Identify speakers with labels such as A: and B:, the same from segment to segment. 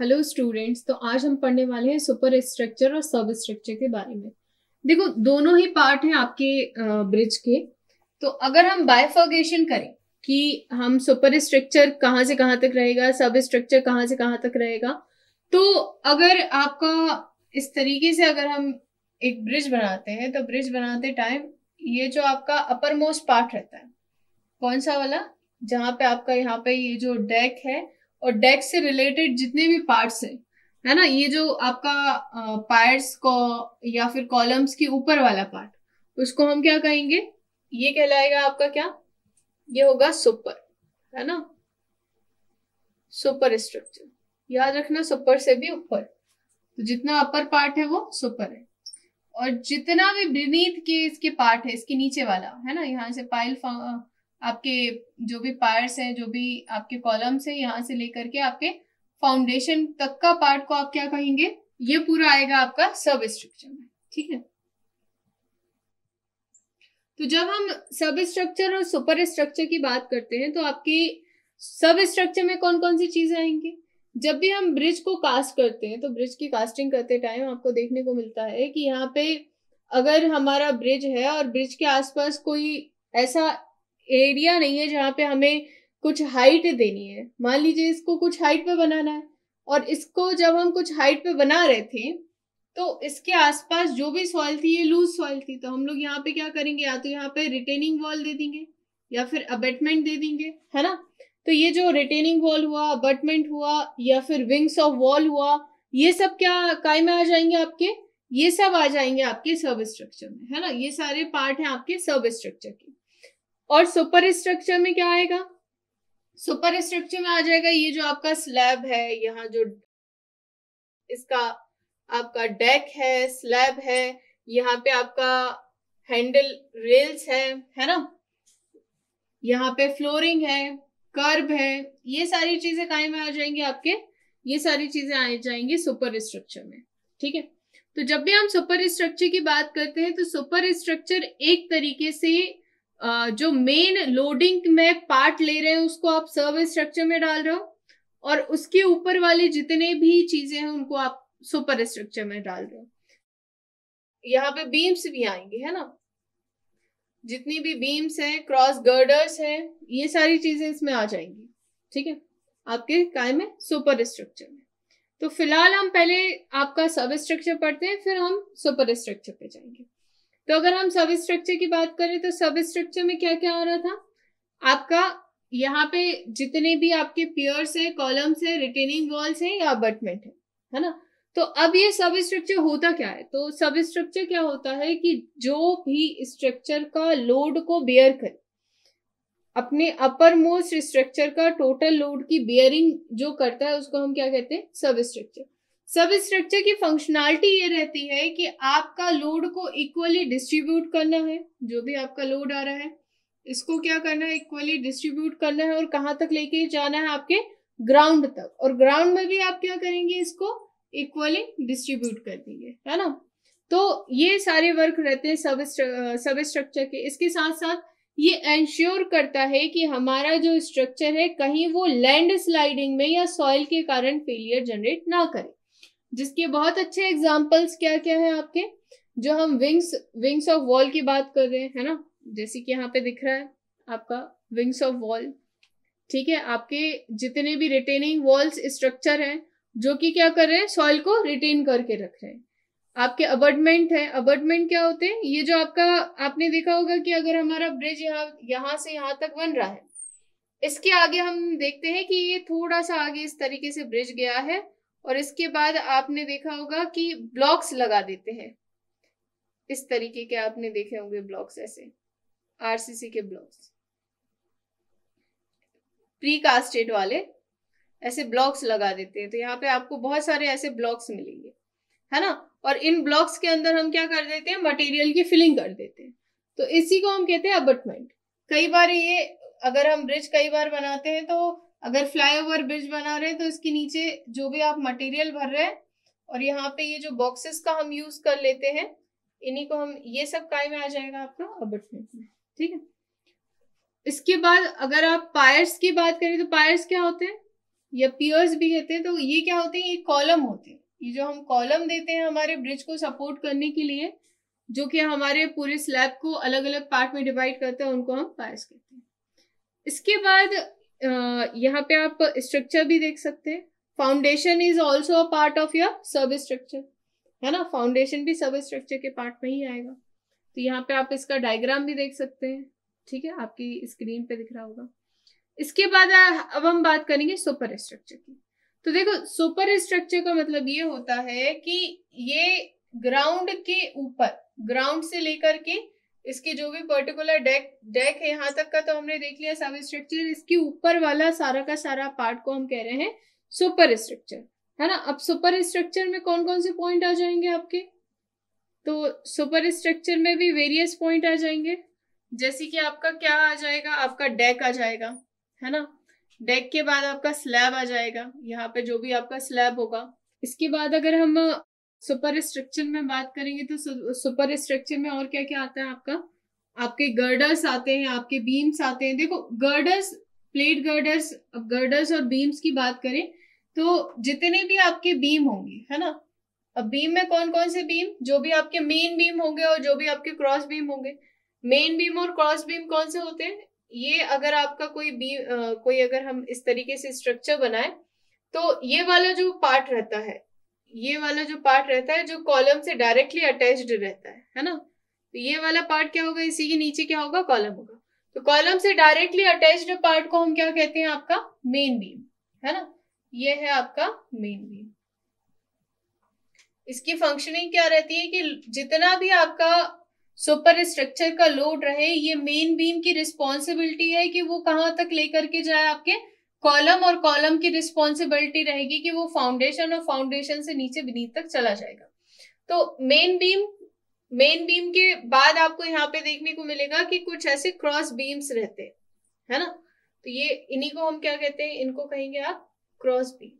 A: Hello students, तो आज हम पढ़ने वाले हैं सुपर स्ट्रक्चर और सब स्ट्रक्चर के बारे में। देखो, दोनों ही पार्ट हैं आपके ब्रिज के। तो अगर हम बाइफर्गेशन करें कि हम सुपर स्ट्रक्चर कहाँ से कहाँ तक रहेगा, सब स्ट्रक्चर कहाँ से कहाँ तक रहेगा, तो अगर आपका इस तरीके से अगर हम एक ब्रिज बनाते हैं तो ब्रिज बनाते टाइम ये जो आपका अपर मोस्ट पार्ट रहता है, कौन सा वाला, जहां पे आपका यहाँ पे ये जो डेक है और डेक से रिलेटेड जितने भी पार्ट्स हैं, है ना, ये जो आपका पार्ट्स को या फिर कॉलम्स के ऊपर वाला पार्ट, उसको हम क्या कहेंगे? ये कहलाएगा आपका क्या? ये होगा सुपर, है ना, सुपर स्ट्रक्चर। याद रखना, सुपर से भी ऊपर, तो जितना अपर पार्ट है वो सुपर है, और जितना भी बीनीथ के इसके पार्ट है, इसके नीचे वाला, है ना, यहाँ से पाइल आपके जो भी पार्ट्स हैं, जो भी आपके कॉलम्स हैं, यहाँ से लेकर के आपके फाउंडेशन तक का पार्ट को आप क्या कहेंगे? ये पूरा आएगा आपका सब स्ट्रक्चर में। ठीक है, तो जब हम सब स्ट्रक्चर और सुपर स्ट्रक्चर की बात करते हैं तो आपकी सब स्ट्रक्चर में कौन कौन सी चीजें आएंगी? जब भी हम ब्रिज को कास्ट करते हैं तो ब्रिज की कास्टिंग करते टाइम आपको देखने को मिलता है कि यहाँ पे अगर हमारा ब्रिज है और ब्रिज के आसपास कोई ऐसा एरिया नहीं है जहाँ पे हमें कुछ हाइट देनी है, मान लीजिए इसको कुछ हाइट पे बनाना है, और इसको जब हम कुछ हाइट पे बना रहे थे तो इसके आसपास जो भी सॉइल थी ये लूज सॉइल थी, तो हम लोग यहाँ पे क्या करेंगे? या तो यहाँ पे रिटेनिंग वॉल दे देंगे या फिर अबेटमेंट दे देंगे, है ना। तो ये जो रिटेनिंग वॉल हुआ, अबेटमेंट हुआ या फिर विंग्स ऑफ वॉल हुआ, ये सब क्या काय में आ जाएंगे आपके? ये सब आ जाएंगे आपके सब स्ट्रक्चर में, है ना। ये सारे पार्ट हैं आपके सब स्ट्रक्चर के। और सुपर स्ट्रक्चर में क्या आएगा? सुपर स्ट्रक्चर में आ जाएगा ये जो आपका स्लैब है, यहाँ जो इसका आपका डेक है, स्लैब है, यहाँ पे आपका हैंडल रेल्स है ना, यहाँ पे फ्लोरिंग है, कर्ब है, ये सारी चीजें काय में आ जाएंगी आपके? ये सारी चीजें आ जाएंगी सुपर स्ट्रक्चर में। ठीक है, तो जब भी हम सुपर स्ट्रक्चर की बात करते हैं तो सुपर स्ट्रक्चर एक तरीके से जो मेन लोडिंग में पार्ट ले रहे हैं उसको आप सब स्ट्रक्चर में डाल रहे हो, और उसके ऊपर वाले जितने भी चीजें हैं उनको आप सुपर स्ट्रक्चर में डाल रहे हो। यहाँ पे बीम्स भी आएंगे, है ना, जितनी भी बीम्स हैं, क्रॉस गर्डर्स हैं, ये सारी चीजें इसमें आ जाएंगी। ठीक है, आपके काय में? सुपर स्ट्रक्चर में। तो फिलहाल हम पहले आपका सब स्ट्रक्चर पढ़ते हैं, फिर हम सुपर स्ट्रक्चर पे जाएंगे। तो अगर हम सब स्ट्रक्चर की बात करें तो सब स्ट्रक्चर में क्या क्या आ रहा था आपका? यहाँ पे जितने भी आपके पियर्स है, कॉलम्स है, रिटेनिंग वॉल्स है या अबटमेंट है ना। तो अब ये सब स्ट्रक्चर होता क्या है? तो सब स्ट्रक्चर क्या होता है कि जो भी स्ट्रक्चर का लोड को बेयर करे, अपने अपर मोस्ट स्ट्रक्चर का टोटल लोड की बेयरिंग जो करता है उसको हम क्या कहते हैं? सब स्ट्रक्चर। सब स्ट्रक्चर की फंक्शनैलिटी ये रहती है कि आपका लोड को इक्वली डिस्ट्रीब्यूट करना है, जो भी आपका लोड आ रहा है इसको क्या करना है? इक्वली डिस्ट्रीब्यूट करना है, और कहाँ तक लेके जाना है? आपके ग्राउंड तक, और ग्राउंड में भी आप क्या करेंगे? इसको इक्वली डिस्ट्रीब्यूट कर देंगे, है ना। तो ये सारे वर्क रहते हैं सब स्ट्रक्चर के। इसके साथ साथ ये एंश्योर करता है कि हमारा जो स्ट्रक्चर है कहीं वो लैंड स्लाइडिंग में या सॉइल के कारण फेलियर जनरेट ना करे, जिसके बहुत अच्छे एग्जांपल्स क्या क्या है आपके? जो हम विंग्स ऑफ वॉल की बात कर रहे हैं, है ना, जैसे कि यहाँ पे दिख रहा है आपका विंग्स ऑफ वॉल। ठीक है, आपके जितने भी रिटेनिंग वॉल्स स्ट्रक्चर हैं जो कि क्या कर रहे हैं? सॉइल को रिटेन करके रख रहे हैं। आपके अबटमेंट है, अबटमेंट क्या होते हैं? ये जो आपका, आपने देखा होगा कि अगर हमारा ब्रिज यहाँ से यहाँ तक बन रहा है, इसके आगे हम देखते हैं कि ये थोड़ा सा आगे इस तरीके से ब्रिज गया है, और इसके बाद आपने देखा होगा कि ब्लॉक्स लगा देते हैं, इस तरीके के आपने देखे होंगे ब्लॉक्स, ऐसे आरसीसी के ब्लॉक्स, प्री कास्टेड वाले ऐसे ब्लॉक्स लगा देते हैं। तो यहाँ पे आपको बहुत सारे ऐसे ब्लॉक्स मिलेंगे, है ना, और इन ब्लॉक्स के अंदर हम क्या कर देते हैं? मटेरियल की फिलिंग कर देते हैं। तो इसी को हम कहते हैं अबटमेंट। कई बार ये, अगर हम ब्रिज कई बार बनाते हैं तो अगर फ्लाईओवर ब्रिज बना रहे हैं तो इसके नीचे जो भी आप मटेरियल भर रहे हैं, और यहाँ पे ये जो बॉक्सेस का हम यूज कर लेते हैं, इन्हीं को हम, ये सब काय में आ जाएगा आपका? अबटमेंट में। ठीक है, इसके बाद अगर आप पायर्स की बात करें तो पायर्स क्या होते हैं? या पियर्स भी कहते हैं। तो ये क्या होते हैं, ये कॉलम होते हैं। ये जो हम कॉलम देते हैं हमारे ब्रिज को सपोर्ट करने के लिए, जो कि हमारे पूरे स्लैब को अलग अलग पार्ट में डिवाइड करते हैं, उनको हम पायर्स कहते हैं। इसके बाद यहाँ पे आप स्ट्रक्चर भी देख सकते हैं। Foundation is also a part of your सब स्ट्रक्चर, है ना। फाउंडेशन भी सब स्ट्रक्चर के पार्ट में ही आएगा। तो यहाँ पे आप इसका डायग्राम भी देख सकते हैं, ठीक है, आपकी स्क्रीन पे दिख रहा होगा। इसके बाद अब हम बात करेंगे सुपर स्ट्रक्चर की। तो देखो, सुपर स्ट्रक्चर का मतलब ये होता है कि ये ग्राउंड के ऊपर, ग्राउंड से लेकर के इसके जो भी पर्टिकुलर डेक है यहाँ तक का तो हमने देख लिया सब स्ट्रक्चर। इसके ऊपर वाला सारा का सारा पार्ट को हम कह रहे हैं सुपर स्ट्रक्चर, है ना। अब सुपर स्ट्रक्चर में कौन कौन से पॉइंट आ जाएंगे आपके, तो सुपर स्ट्रक्चर में भी वेरियस पॉइंट आ जाएंगे। जैसे कि आपका क्या आ जाएगा, आपका डेक आ जाएगा, है ना। डेक के बाद आपका स्लैब आ जाएगा, यहाँ पे जो भी आपका स्लैब होगा। इसके बाद अगर हम सुपर स्ट्रक्चर में बात करेंगे तो सुपर स्ट्रक्चर में और क्या क्या आता है आपका, आपके गर्डर्स आते हैं, आपके बीम्स आते हैं। देखो गर्डर्स, प्लेट गर्डर्स, गर्डर्स और बीम्स की बात करें तो जितने भी आपके बीम होंगे, है ना। अब बीम में कौन कौन से बीम, जो भी आपके मेन बीम होंगे और जो भी आपके क्रॉस बीम होंगे। मेन बीम और क्रॉस बीम कौन से होते हैं, ये अगर आपका कोई बीम कोई अगर हम इस तरीके से स्ट्रक्चर बनाए तो ये वाला जो पार्ट रहता है, ये वाला जो पार्ट रहता है जो कॉलम से डायरेक्टली अटैच्ड रहता है ना। तो ये वाला पार्ट क्या होगा, इसी के नीचे क्या होगा, कॉलम होगा। तो कॉलम से डायरेक्टली अटैच्ड पार्ट को हम क्या कहते हैं, आपका मेन बीम, है ना। ये है आपका मेन बीम। इसकी फंक्शनिंग क्या रहती है कि जितना भी आपका सुपर स्ट्रक्चर का लोड रहे, ये मेन बीम की रिस्पॉन्सिबिलिटी है कि वो कहां तक लेकर के जाए आपके कॉलम, और कॉलम की रिस्पॉन्सिबिलिटी रहेगी कि वो फाउंडेशन, और फाउंडेशन से नीचे बीनीथ तक चला जाएगा। तो मेन बीम के बाद आपको यहाँ पे देखने को मिलेगा कि कुछ ऐसे क्रॉस बीम्स रहते हैं, है ना। तो ये इन्हीं को हम क्या कहते हैं, इनको कहेंगे आप क्रॉस बीम।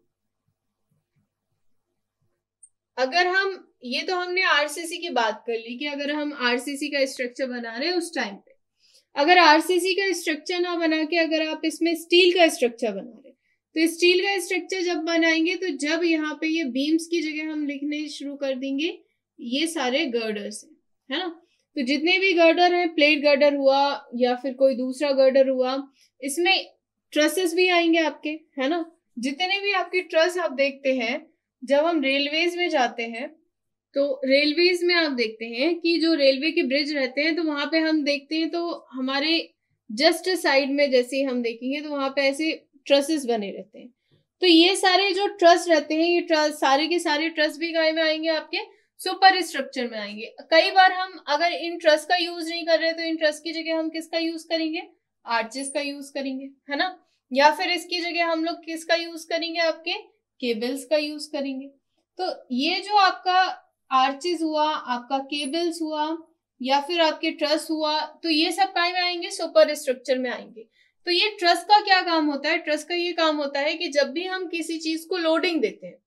A: अगर हम, ये तो हमने आरसीसी की बात कर ली कि अगर हम आरसीसी का स्ट्रक्चर बना रहे हैं उस टाइम पे, अगर आरसीसी का स्ट्रक्चर ना बना के अगर आप इसमें स्टील का स्ट्रक्चर बना रहे, तो स्टील का स्ट्रक्चर जब बनाएंगे तो जब यहाँ पे ये बीम्स की जगह हम लिखने शुरू कर देंगे ये सारे गर्डर्स है ना। तो जितने भी गर्डर हैं, प्लेट गर्डर हुआ या फिर कोई दूसरा गर्डर हुआ, इसमें ट्रसेस भी आएंगे आपके, है ना। जितने भी आपके ट्रस आप देखते हैं, जब हम रेलवेज में जाते हैं तो रेलवेज में आप देखते हैं कि जो रेलवे के ब्रिज रहते हैं तो वहां पे हम देखते हैं तो हमारे जस्ट साइड में जैसे हम देखेंगे तो वहां पे ऐसे ट्रसेस बने रहते हैं। तो ये सारे जो ट्रस रहते हैं, ये ट्रस सारे के सारे ट्रस भी काय में आएंगे, आपके सुपर स्ट्रक्चर में आएंगे। कई बार हम अगर इन ट्रस का यूज नहीं कर रहे तो इन ट्रस की जगह हम किसका यूज करेंगे, आर्चेस का यूज करेंगे, है ना। या फिर इसकी जगह हम लोग किसका यूज करेंगे, आपके केबल्स का यूज करेंगे। तो ये जो आपका आर्चेस हुआ, आपका केबल्स हुआ, या फिर आपके ट्रस हुआ, तो ये सब काय में आएंगे, सुपर स्ट्रक्चर में आएंगे। तो ये ट्रस का क्या काम होता है, ट्रस का ये काम होता है कि जब भी हम किसी चीज को लोडिंग देते हैं,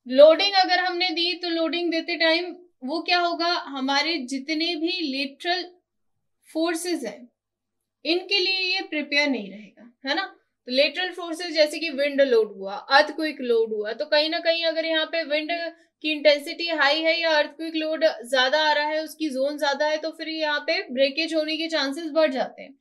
A: लोडिंग अगर हमने दी तो लोडिंग देते टाइम वो क्या होगा, हमारे जितने भी लेटरल फोर्सेस हैं इनके लिए ये प्रिपेयर नहीं रहेगा, है ना। तो लेटरल फोर्सेस जैसे कि विंड लोड हुआ, अर्थक्वेक लोड हुआ, तो कहीं ना कहीं अगर यहाँ पे विंड की इंटेंसिटी हाई है या अर्थक्वेक लोड ज्यादा आ रहा है, उसकी जोन ज्यादा है, तो फिर यहाँ पे ब्रेकेज होने के चांसेस बढ़ जाते हैं।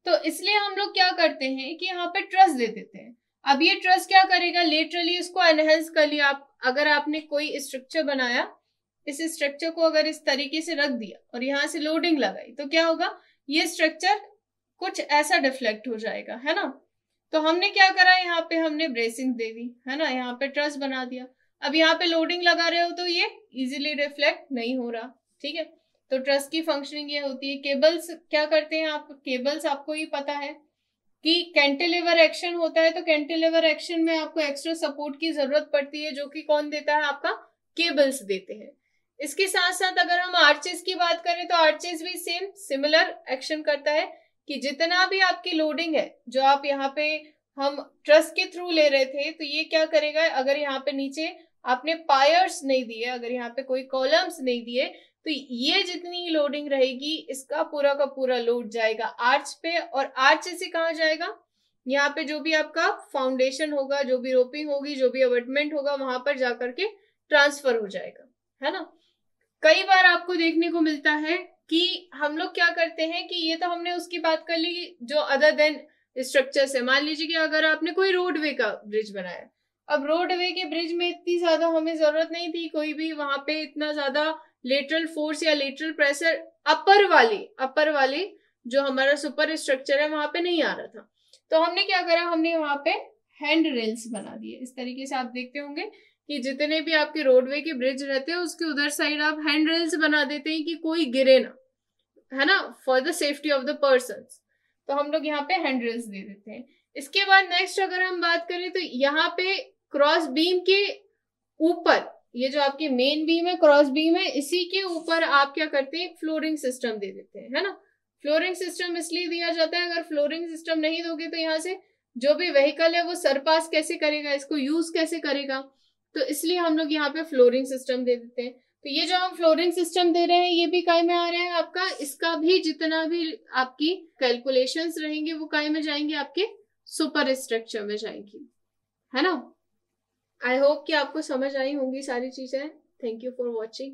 A: तो इसलिए हम लोग क्या करते हैं कि यहाँ पे ट्रस दे देते हैं। अब ये ट्रस क्या करेगा, लेटरली इसको एनहेंस कर लिया। आप अगर आपने कोई स्ट्रक्चर बनाया, इस स्ट्रक्चर को अगर इस तरीके से रख दिया और यहाँ से लोडिंग लगाई, तो क्या होगा, ये स्ट्रक्चर कुछ ऐसा डिफ्लेक्ट हो जाएगा, है ना। तो हमने क्या करा, यहाँ पे हमने ब्रेसिंग दे दी, है ना, यहाँ पे ट्रस बना दिया। अब यहाँ पे लोडिंग लगा रहे हो तो ये इजीली रिफ्लेक्ट नहीं हो रहा, ठीक है। तो ट्रस की फंक्शनिंग ये होती है। केबल्स क्या करते हैं आप, केबल्स आपको ही पता है कि कैंटिलीवर एक्शन होता है, तो कैंटिलीवर एक्शन में आपको एक्स्ट्रा सपोर्ट की जरूरत पड़ती है, जो कि कौन देता है, आपका केबल्स देते हैं। इसके साथ साथ अगर हम आर्चेस की बात करें तो आर्चेस भी सेम सिमिलर एक्शन करता है कि जितना भी आपकी लोडिंग है, जो आप यहाँ पे हम ट्रस के थ्रू ले रहे थे, तो ये क्या करेगा, अगर यहाँ पे नीचे आपने पायर्स नहीं दिए, अगर यहाँ पे कोई कॉलम्स नहीं दिए, तो ये जितनी लोडिंग रहेगी इसका पूरा का पूरा लोड जाएगा आर्च पे, और आर्च से कहाँ जाएगा, यहाँ पे जो भी आपका फाउंडेशन होगा, जो भी रोपिंग होगी, जो भी अबटमेंट होगा, वहां पर जाकर के ट्रांसफर हो जाएगा, है ना। कई बार आपको देखने को मिलता है कि हम लोग क्या करते हैं कि ये तो हमने उसकी बात कर ली जो अदर देन स्ट्रक्चर से। मान लीजिए कि अगर आपने कोई रोडवे का ब्रिज बनाया, अब रोडवे के ब्रिज में इतनी ज्यादा हमें जरूरत नहीं थी, कोई भी वहां पे इतना ज्यादा लेटरल फोर्स या लेटरल प्रेशर अपर वाली जो हमारा सुपर स्ट्रक्चर है वहां पे नहीं आ रहा था। तो हमने क्या करा, हमने वहां पे हैंड रेल्स बना दिए। इस तरीके से आप देखते होंगे कि जितने भी आपके रोडवे के ब्रिज रहते हैं उसके उधर साइड आप हैंड रेल्स बना देते हैं कि कोई गिरे ना, है ना, for the safety of the person. तो हम लोग यहाँ पे हैंड रेल्स दे देते हैं। इसके बाद नेक्स्ट अगर हम बात करें तो यहाँ पे क्रॉस बीम के ऊपर, ये जो आपकी मेन बीम है, क्रॉस बीम है, इसी के ऊपर आप क्या करते हैं, फ्लोरिंग सिस्टम दे देते हैं, है ना। फ्लोरिंग सिस्टम इसलिए दिया जाता है, अगर फ्लोरिंग सिस्टम नहीं दोगे तो यहाँ से जो भी व्हीकल है वो सरपास कैसे करेगा, इसको यूज कैसे करेगा, तो इसलिए हम लोग यहाँ पे फ्लोरिंग सिस्टम दे देते हैं। तो ये जो हम फ्लोरिंग सिस्टम दे रहे हैं ये भी काय में आ रहा है आपका, इसका भी जितना भी आपकी कैलकुलेशंस रहेंगे वो काय में जाएंगे, आपके सुपर स्ट्रक्चर में जाएंगी, है ना। आई होप कि आपको समझ आई होंगी सारी चीजें। Thank you for watching.